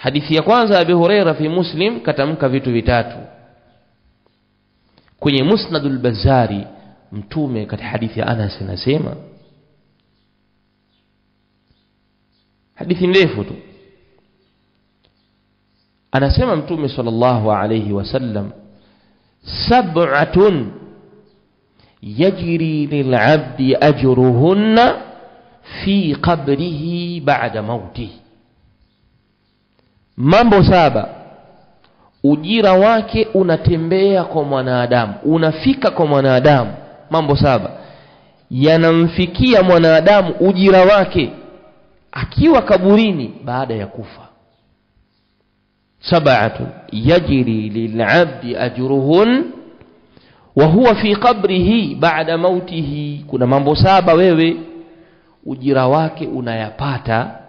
Hadithi ya kwanza Abi Huraira fi Muslim katamka vitu vitatu. Kwenye Musnadul Bazzari mtume katika hadithi ya Anas anasema, hadithi ndefu tu, anasema mtume sallallahu alayhi wasallam, sab'atun yajri lil'abdi ajruhunna fi qabrihi ba'da mautihi, mambo saba ujira wake unatembea kwa mwanadamu, unafika kwa mwanadamu. Mambo saba yanamfikia mwanadamu ujira wake akiwa kaburini baada ya kufa. Sab'atun yajri lil'abdi ajruhun wa huwa fi qabrihi ba'da mautihi, kuna mambo saba wewe ujira wake unayapata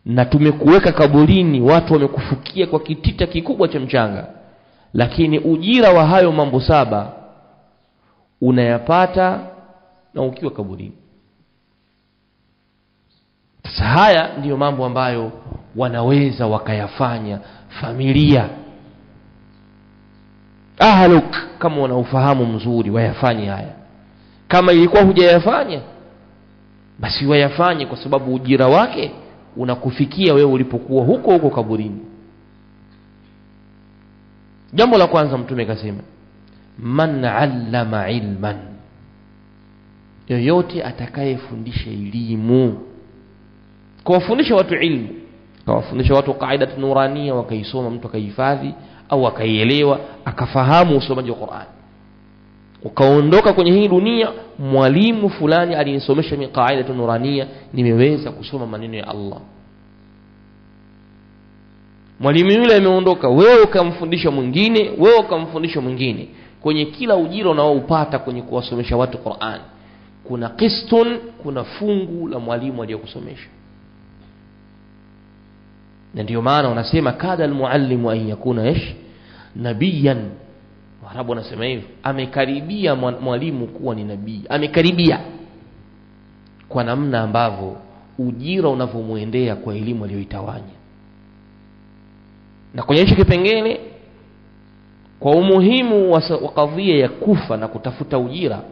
na tumekuweka kaburini, watu wamekufukia kwa kitita kikubwa cha mchanga, lakini ujira wa hayo mambo saba unayapata na ukiwa kaburini. Sasa haya ndiyo mambo ambayo wanaweza wakayafanya familia, ahluk, kama wanaufahamu mzuri wayafanye haya. Kama ilikuwa hujayafanya basi wayafanye, kwa sababu ujira wake unakufikia wewe ulipokuwa huko huko kaburini. Jambo la kwanza mtume akasema, man 'allama ilman, yoyote atakayefundisha elimu, kuwafundisha watu ilmu, kuwafundisha watu qaida nurania, wakaisoma mtu akahifadhi au akaielewa akafahamu usomaji wa Qur'an, ukaondoka kwenye hii dunia, mwalimu fulani alinisomesha mi qaida nurania, nimeweza kusoma maneno ya Allah. Mwalimu yule ameondoka, wewe ukamfundisha mwingine, wewe ukamfundisha mwingine. Kwenye kila ujira unaoupata kwenye kuwasomesha watu Qur'an, kuna qistun, kuna fungu la mwalimu aliyokusomesha. Na ndio maana wanasema kada almuallimu an yakuna nabiyan. Waarabu wanasema hivyo, amekaribia mwalimu kuwa ni nabii, amekaribia, kwa namna ambavyo ujira unavyomuendea kwa elimu aliyoitawanya. Na kwenye hicho kipengele, kwa umuhimu wa kadhia ya kufa na kutafuta ujira,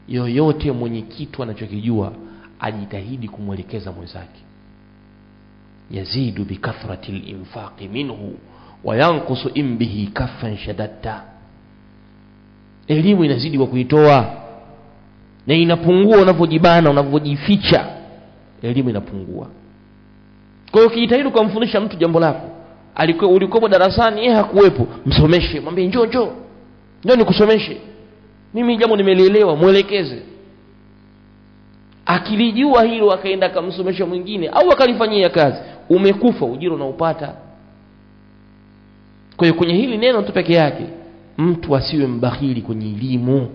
yoyote mwenye kitu anachokijua ajitahidi kumwelekeza mwenzake. Yazidu bikathrati al-infaqi minhu wa yanqusu in bihi kaffan shadatta. Elimu inazidi kwa kuitoa na inapungua unavyojibana, unavyojificha, elimu inapungua. Kwa hiyo ukijitahidi kumfundisha mtu jambo lako, ulikuwa darasani yeye hakuwepo, msomeshe, mwambie njoo nikusomeshe, mimi jambo nimelielewa, muelekeze. Akilijua hilo akaenda akamsomesha mwingine au akalifanyia kazi, umekufa, ujira unaupata. Kwa hiyo kwenye hili neno tu peke yake, mtu asiwe mbakhili kwenye elimu.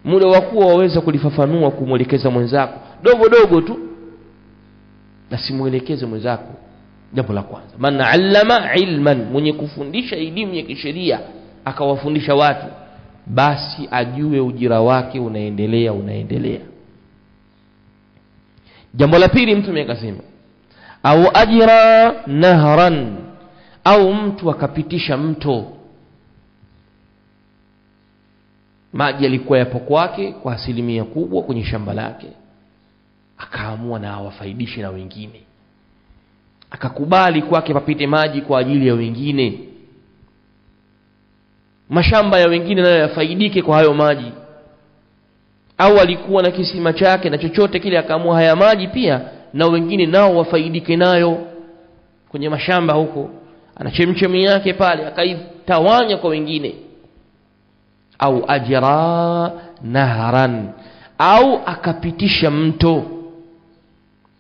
Muda wa kuwa waweza kulifafanua, kumwelekeza mwenzako dogo tu, na simuelekeze mwenzako. Jambo la kwanza, man 'allama ilman, mwenye kufundisha elimu ya kisheria akawafundisha watu, basi ajue ujira wake unaendelea. Jambo la pili mtume akasema, au ajra nahran, au mtu akapitisha mto, maji yalikuwa yapo kwake kwa asilimia kubwa kwenye shamba lake, akaamua na awafaidishe na wengine, akakubali kwake papite maji kwa ajili ya wengine, mashamba ya wengine nayo yafaidike kwa hayo maji. Au alikuwa na kisima chake na chochote kile, akaamua haya maji pia na wengine nao wafaidike nayo kwenye mashamba huko, ana chemchemi yake pale, akaitawanya kwa wengine. Au ajra nahran, au akapitisha mto,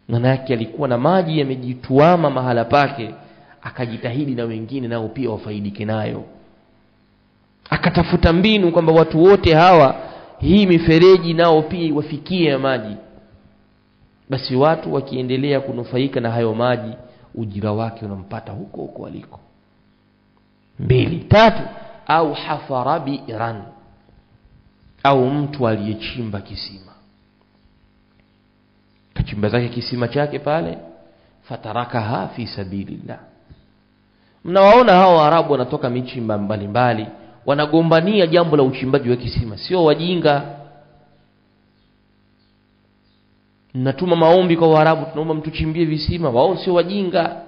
maana yake alikuwa na maji yamejituama mahala pake, akajitahidi na wengine nao pia wafaidike nayo. Akatafuta mbinu kwamba watu wote hawa, hii mifereji nao pia iwafikie maji, basi watu wakiendelea kunufaika na hayo maji, ujira wake unampata huko huko aliko. 2. 3, au hafara bi'ran, au mtu aliyechimba kisima, kachimba zake kisima chake pale, fatarakaha fi sabilillah. Mnawaona hao Waarabu wanatoka michi mbalimbali wanagombania jambo la uchimbaji wa kisima, sio wajinga. Natuma maombi kwa Waarabu, tunaomba mtuchimbie visima, wao sio wajinga.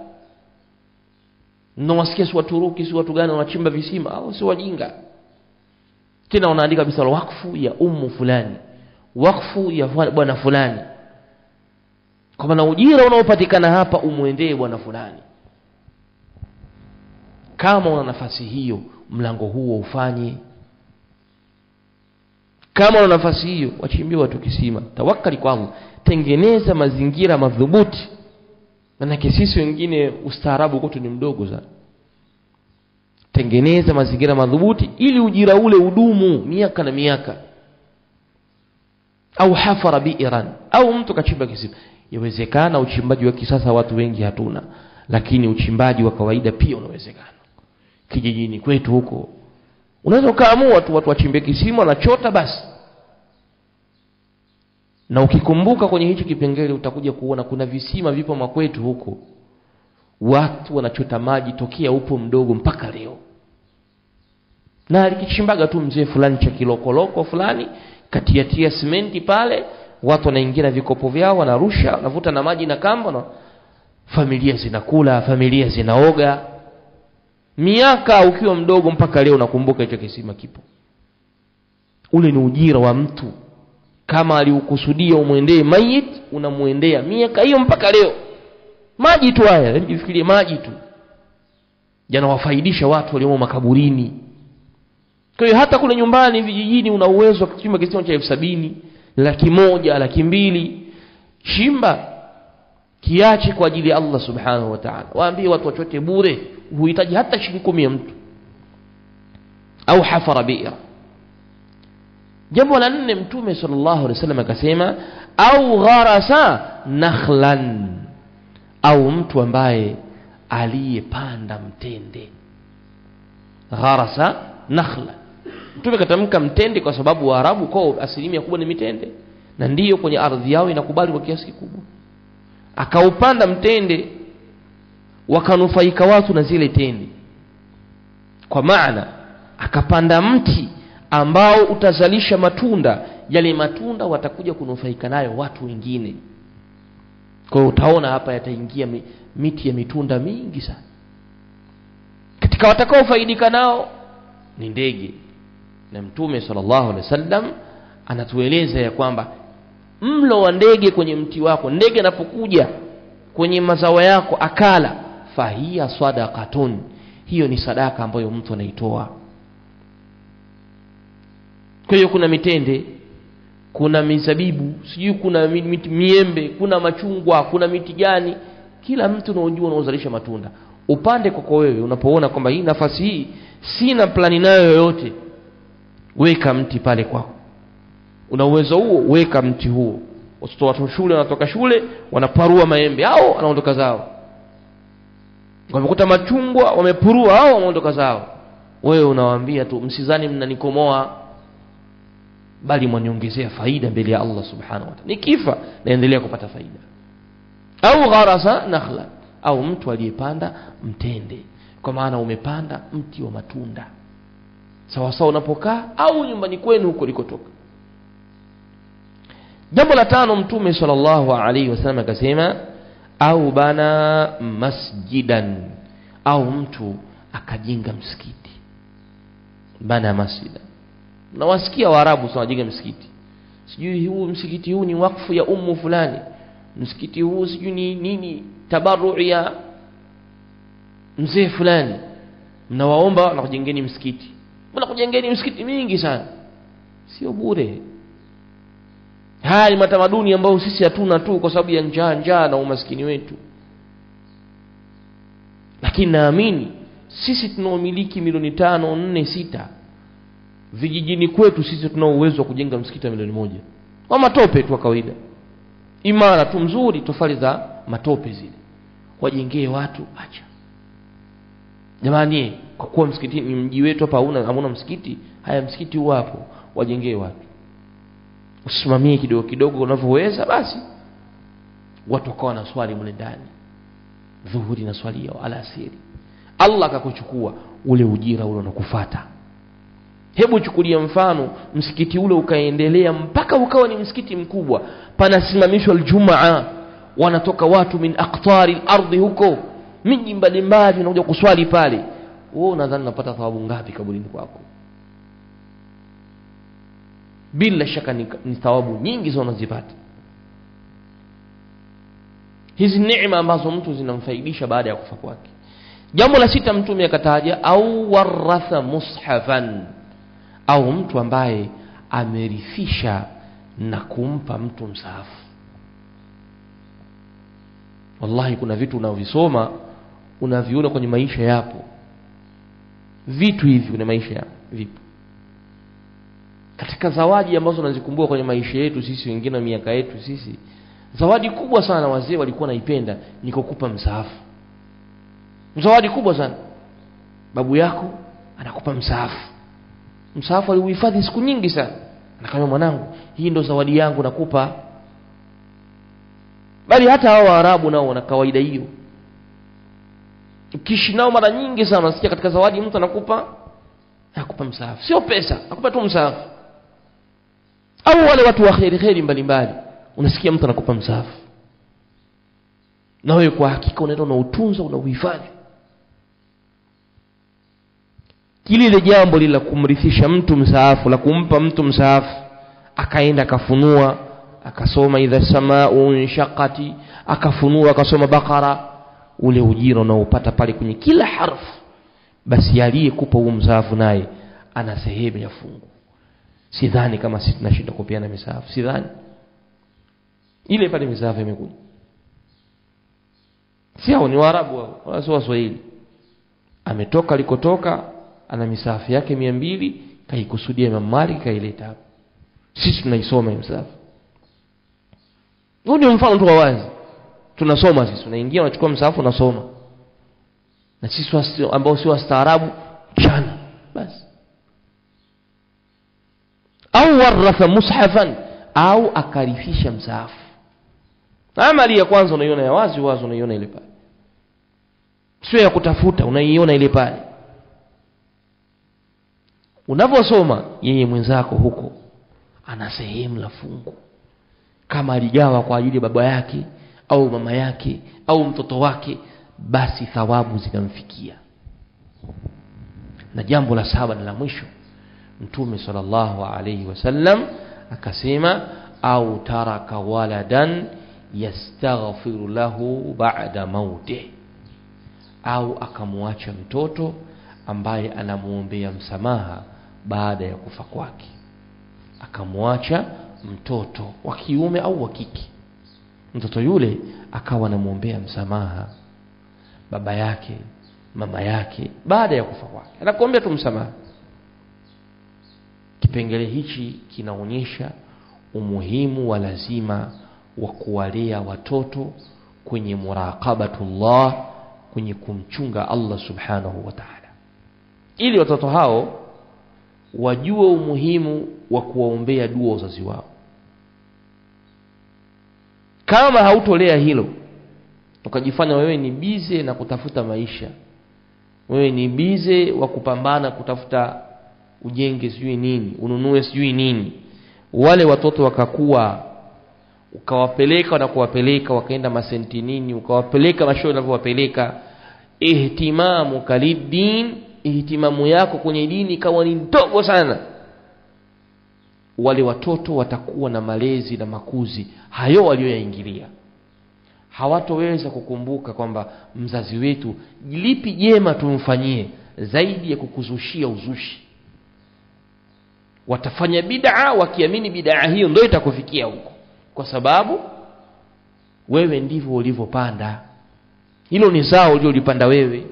Mnawasikia si Waturuki si watu gani wanachimba visima, hao sio wajinga. Tena wanaandika kabisa wakfu ya fulani, wakfu ya bwana fulani, kwa maana ujira unaopatikana hapa umuendee bwana fulani. Kama una nafasi hiyo, mlango huo ufanye. Kama una nafasi hiyo, wachimbie watu kisima. Tawakkali kwa Allah, tengeneza mazingira madhubuti. Maana sisi wengine ustaarabu kwetu ni mdogo sana. Tengeneza mazingira madhubuti ili ujira ule udumu miaka na miaka. Au hafara bi'ran, au mtu kachimba kisima. Yawezekana uchimbaji wa kisasa watu wengi hatuna, lakini uchimbaji wa kawaida pia unawezekana. Kijijini kwetu huko unaweza kaamua tu watu wachimbe kisima na chota basi. Na ukikumbuka kwenye hicho kipengele utakuja kuona kuna visima vipo makwetu huko, watu wanachota maji tokea upo mdogo mpaka leo. Na alikichimbaga tu mzee fulani cha kilokoloko fulani, katiatia simenti pale, watu wanaingia na vikopo vyao, wanarusha, wanavuta na maji na kamba, na familia zinakula, familia zinaoga. Miaka ukiwa mdogo mpaka leo nakumbuka hicho kisima kipo. Ule ni ujira wa mtu. Kama aliukusudia umuendee mayit, unamuendea miaka hiyo mpaka leo. Maji tu haya, jifikirie maji tu yanawafaidisha watu walio makaburini. Kwa hiyo hata kule nyumbani vijijini una uwezo wa kuchimba kisima cha 70,000, 100,000, 200,000. Chimba, kiache kwa ajili ya Allah subhanahu wa ta'ala. Waambie watu wachote bure, huhitaji hata shilingi 10 ya mtu. Au hafara bi'ra. Jambo la 4, Mtume sallallahu alaihi wasallam akasema au gharasa nakhlan, au mtu ambaye aliyepanda mtende. Gharasa nakhla, Mtume katamka mtende kwa sababu Waarabu kwa asilimia kubwa ni mitende, na ndiyo kwenye ardhi yao inakubali kwa kiasi kikubwa. Akaupanda mtende, wakanufaika watu na zile tende. Kwa maana akapanda mti ambao utazalisha matunda, yale matunda watakuja kunufaika nayo watu wengine. Kwa hiyo utaona hapa yataingia miti ya mitunda mingi sana. Katika watakao faidika nao ni ndege. Na Mtume sallallahu alaihi wasallam anatueleza ya kwamba mlo wa ndege kwenye mti wako, ndege anapokuja kwenye mazao yako akala, fahia sadaqatun, hiyo ni sadaka ambayo mtu anaitoa. Kwa hiyo kuna mitende, kuna mizabibu, sijui kuna miembe, kuna machungwa, kuna miti gani, kila mtu unaojua unaozalisha matunda. Upande kwako wewe unapoona kwamba hii nafasi hii sina plani nayo yoyote, weka mti pale kwako. Una uwezo huo, weka mti huo. Watoto wa shule wanatoka shule wanaparua maembe, hao wanaondoka zao. Wamekuta machungwa wamepurua, hao wanaondoka zao. Wewe unawaambia tu msizani mnanikomoa, bali mwaniongezea faida mbele ya Allah subhanahu wa ta'ala. Nikifa naendelea kupata faida. Au gharasa nakhla, au mtu aliyepanda mtende, kwa maana umepanda mti wa matunda sawa sawa unapokaa au nyumbani kwenu huko likotoka. Jambo la 5, Mtume sallallahu alaihi wasallam akasema au bana masjidan, au mtu akajenga msikiti. Bana masjidan, na wasikia Waarabu sana wajenga msikiti, sijui huu msikiti huu ni wakfu ya fulani, msikiti huu sijui ni nini, tabarru ya mzee fulani. Mnawaomba na kujengeni msikiti. Mbona kujengeni msikiti mingi sana? Sio bure. Haya ni matamaduni ambayo sisi hatuna tu kwa sababu ya njaa na umaskini wetu. Lakini naamini sisi tunaomiliki milioni 5, 4, 6 vijijini kwetu, sisi tunao uwezo wa kujenga msikiti wa milioni 1 wa matope tu kawaida, imara tu mzuri, tofali za matope zile, wajengee watu. Acha jamani, kwa kuwa msikiti ni mji wetu hapa hamuna msikiti, haya msikiti huu hapo wajengee watu. Usimamie kidogo kidogo unavyoweza, basi watu wakawa na swali mle ndani. dhuhuri na swali ya alasiri, Allah akakuchukua, ule ujira ule unakufuata. Hebu chukulia mfano msikiti ule ukaendelea mpaka ukawa ni msikiti mkubwa, panasimamishwa Ijumaa, wanatoka watu min aqtari al-ardhi, huko miji mbalimbali wanakuja kuswali pale. Wewe unadhani unapata thawabu ngapi kaburini kwako? Bila shaka ni thawabu nyingi sana unazipata. Hizi neema ambazo mtu zinamfaidisha baada ya kufa kwake. Jambo la 6 Mtume akataja, au waratha mushafan, au mtu ambaye amerithisha na kumpa mtu msahafu. Wallahi kuna vitu unavisoma unaviona kwenye maisha yapo. Vitu hivi kwenye maisha yapo vipo. Katika zawadi ambazo tunazikumbuka kwenye maisha yetu sisi wengine na miaka yetu sisi, zawadi kubwa sana wazee walikuwa naipenda ni kukupa msahafu. Zawadi kubwa sana. Babu yako anakupa msahafu. Msahafu aliuhifadhi siku nyingi sana. Anakamwambia, mwanangu, hii ndo zawadi yangu nakupa. Bali hata hao Waarabu nao wana kawaida hiyo. Ukiishi nao mara nyingi sana unasikia katika zawadi mtu anakupa msahafu. Sio pesa, anakupa tu msahafu. Au wale watu wa kheri mbalimbali, unasikia mtu anakupa msahafu. Na wewe kwa hakika unaenda unautunza, unauhifadhi. Kile jambo lile la kumrithisha mtu msahafu, la kumpa mtu msahafu, akaenda akafunua, akasoma idha samaa'u inshaqati, akafunua akasoma Bakara, ule ujira unaopata pale kwenye kila harfu, basi aliyekupa huo msahafu naye ana sehemu ya fungu. Sidhani kama sisi tunashinda kupeana misahafu, sidhani. Ile pale misahafu imekuja. Sio ni Waarabu wao, wala sio Waswahili. Ametoka alikotoka, ana misahafu yake 200, kaikusudia Imam Malik kaileta hapo. Sisi tunaisoma misahafu. Huo ni mfano tu wazi. Tunasoma sisi, unaingia unachukua msahafu unasoma. Na sisi ambao si wastaarabu chana basi. Au waratha mushafan, au akarifisha msahafu. Amali ya kwanza unaiona ya wazi unaiona ile pale. Sio ya kutafuta, unaiona ile pale. Unaposoma yeye mwenzako huko ana sehemu la fungu. Kama aligawa kwa ajili ya baba yake au mama yake au mtoto wake, basi thawabu zinamfikia. Na jambo la 7 na la mwisho, Mtume sallallahu alayhi wasallam akasema, au taraka waladan yastaghfiru lahu ba'da mauti, au akamwacha mtoto ambaye anamuombea msamaha baada ya kufa kwake. Akamwacha mtoto wa kiume au wa kike, mtoto yule akawa anamuombea msamaha baba yake, mama yake baada ya kufa kwake, anakuombea tu msamaha. Kipengele hichi kinaonyesha umuhimu wa lazima wa kuwalea watoto kwenye muraqabatullah, kwenye kumchunga Allah subhanahu wa ta'ala, ili watoto hao wajue umuhimu wa kuwaombea dua wazazi wao. Kama hautolea hilo, ukajifanya wewe ni bize na kutafuta maisha, wewe ni bize wa kupambana kutafuta ujenge sijui nini, ununue sijui nini, wale watoto wakakuwa, ukawapeleka na kuwapeleka wakaenda masenti nini, ukawapeleka mashule na kuwapeleka, ihtimamu kalidin, ihtimamu yako kwenye dini ikawa ni ndogo sana, wale watoto watakuwa na malezi na makuzi hayo walioyaingilia. Hawatoweza kukumbuka kwamba mzazi wetu lipi jema tumfanyie zaidi ya kukuzushia uzushi. Watafanya bid'a wakiamini bid'a hiyo ndio itakufikia huko, kwa sababu wewe ndivyo ulivyopanda. Hilo ni zao ulilopanda wewe.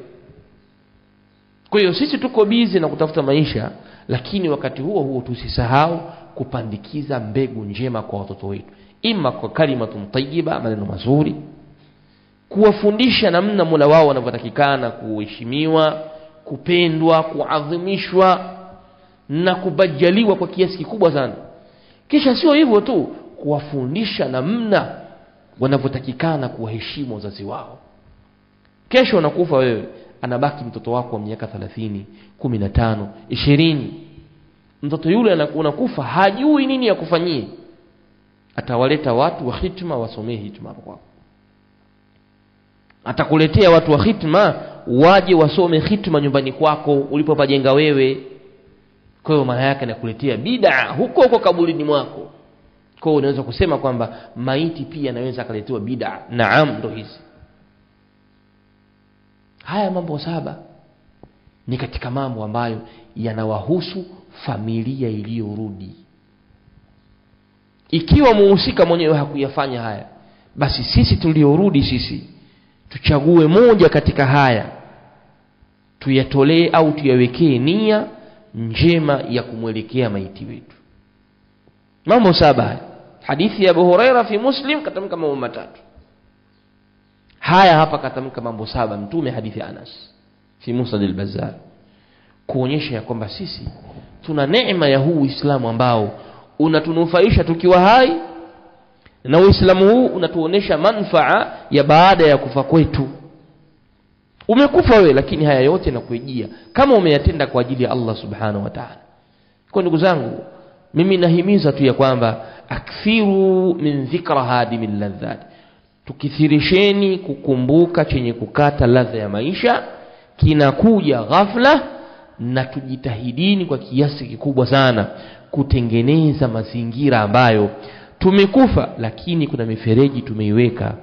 Kwa hiyo sisi tuko busy na kutafuta maisha, lakini wakati huo huo tusisahau kupandikiza mbegu njema kwa watoto wetu, ima kwa kalimatun tayyiba, maneno mazuri, kuwafundisha namna Mola wao wanavyotakikana kuheshimiwa, kupendwa, kuadhimishwa na kubajaliwa kwa kiasi kikubwa sana. Kisha sio hivyo tu, kuwafundisha namna wanavyotakikana kuwaheshimu wazazi wao. Kesho unakufa wewe, anabaki mtoto wako wa miaka 30, 15, 20. Mtoto yule anakufa hajui nini ya kufanyia. Atawaleta watu wa hitma wasomee hitma hapo kwako. Atakuletea watu wa hitma waje wasome hitma nyumbani kwako ulipopajenga wewe. Kwa hiyo maana yake anakuletea bid'a huko huko kaburini mwako. Kwa hiyo unaweza kusema kwamba maiti pia anaweza akaletewa bid'a. Naam, ndo hizi. Haya mambo 7 ni katika mambo ambayo yanawahusu familia iliyorudi. Ikiwa muhusika mwenyewe hakuyafanya haya, basi sisi tuliorudi sisi tuchague moja katika haya, tuyatolee au tuyawekee nia njema ya kumwelekea maiti wetu. Mambo 7. Hadithi ya Abu Huraira fi Muslim katamka mambo 3. Haya hapa katamka mambo 7 Mtume, hadithi ya Anas fi Musnad al-Bazzar, kuonyesha ya kwamba sisi tuna neema ya huu Uislamu ambao unatunufaisha tukiwa hai, na Uislamu huu unatuonesha manufaa ya baada ya kufa kwetu. Umekufa wewe, lakini haya yote yanakujia kama umeyatenda kwa ajili ya Allah subhanahu wa ta'ala. Kwa ndugu zangu, mimi nahimiza tu ya kwamba akthiru min dhikra hadimil ladhat, tukithirisheni kukumbuka chenye kukata ladha ya maisha, kinakuja ghafla, na tujitahidini kwa kiasi kikubwa sana kutengeneza mazingira ambayo tumekufa lakini kuna mifereji tumeiweka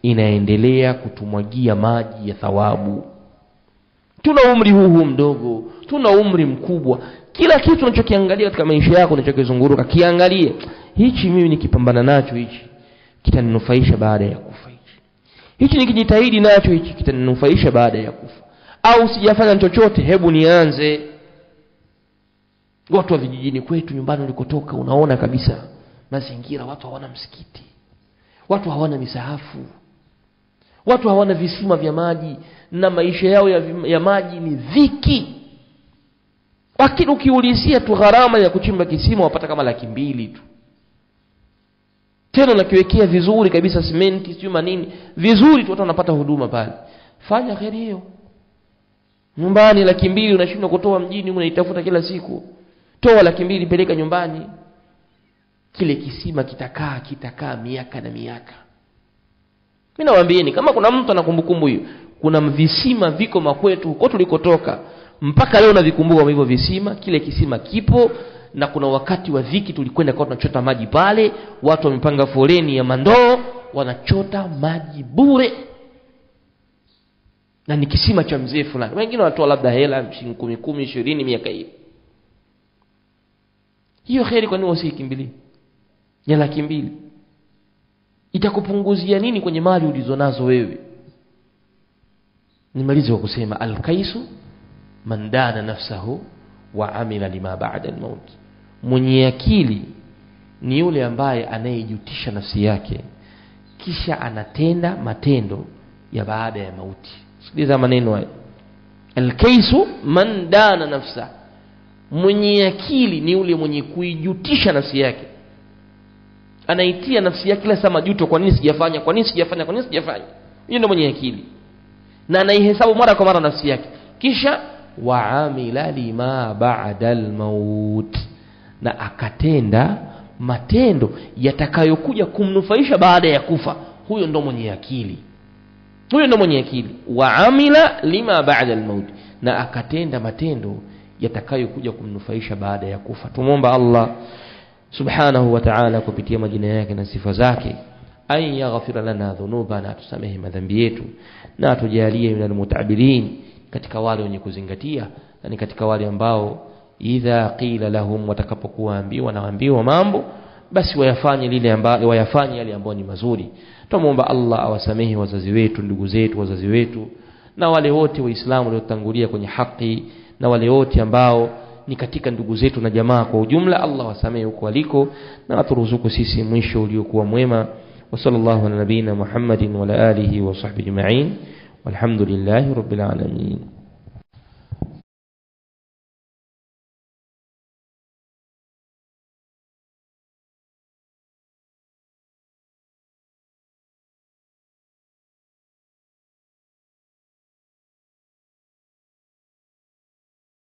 inaendelea kutumwagia maji ya thawabu. Tuna umri huu mdogo, tuna umri mkubwa. Kila kitu unachokiangalia katika maisha yako unachokizunguruka, kiangalie, hichi mimi nikipambana nacho hichi kitaninufaisha baada ya kufa. Hichi nikijitahidi nacho hichi kitaninufaisha baada ya kufa. Au sijafanya chochote, hebu nianze. Watu wa vijijini kwetu, nyumbani ulikotoka, unaona kabisa mazingira, watu hawana msikiti, watu hawana misahafu, watu hawana visima vya maji, na maisha yao ya maji ni dhiki. Lakini ukiulizia tu gharama ya kuchimba kisima wapata kama 200,000 tu. Tena nakiwekea vizuri kabisa, simenti sio manini, vizuri tu, watu wanapata huduma pale. Fanya kheri hiyo. Nyumbani 200,000 unashindwa kutoa mjini, unaitafuta kila siku. Toa 200,000 peleka nyumbani. Kile kisima kitakaa miaka na miaka. Mimi nawaambieni, kama kuna mtu anakumbukumbu hiyo, kuna visima viko makwetu huko tulikotoka, mpaka leo navikumbuka hivyo visima. Kile kisima kipo, na kuna wakati wa dhiki tulikwenda kwa tunachota maji pale, watu wamepanga foleni ya mandoo wanachota maji bure. Na ni kisima cha mzee fulani. Wengine wanatoa labda hela 10, 20 miaka hiyo. Hiyo kheri kwa nini usikimbilie? Ya 200,000 itakupunguzia nini kwenye mali ulizonazo wewe? Nimalize kwa kusema al-kaisu man dana nafsahu wa amila lima ba'da al-maut. Mwenye akili ni yule ambaye anayejutisha nafsi yake kisha anatenda matendo ya baada ya mauti. Sikiliza maneno haya. Al-kaisu man dana nafsa. Mwenye akili ni yule mwenye kuijutisha nafsi yake. Anaitia nafsi yake kila saa majuto, kwa nini sijafanya? Kwa nini sijafanya? Kwa nini sijafanya? Hiyo ndio mwenye akili. Na anaihesabu mara kwa mara nafsi yake. Kisha wa'amila lima ba'da al-maut. Na akatenda matendo yatakayokuja kumnufaisha baada ya kufa. Huyo ndo mwenye akili. Huyo ndo mwenye akili. Wa'amila lima ba'da al-maut. Na akatenda matendo yatakayokuja kumnufaisha baada ya kufa. Tumuomba Allah subhanahu wa ta'ala kupitia majina yake na sifa zake an yaghfira lana dhunubana, tusamehe madhambi yetu, na tujalie minal muta'abirin, katika wale wenye kuzingatia, na ni katika wale ambao idha qila lahum, watakapokuwa ambiwa na ambiwa mambo, basi wayafanye lile ambalo wayafanye yale ambayo ni mazuri. Tumuomba Allah awasamehe wazazi wetu, ndugu zetu, wazazi wetu, na wale wote waislamu waliotangulia kwenye haki, na wale wote ambao ni katika ndugu zetu na jamaa kwa ujumla. Allah wasamehe huko waliko, na aturuzuku sisi mwisho uliokuwa mwema. Wa sallallahu ala nabina Muhammadin wa ala alihi wa sahbihi ajma'in, walhamdulillahi rabbil alamin.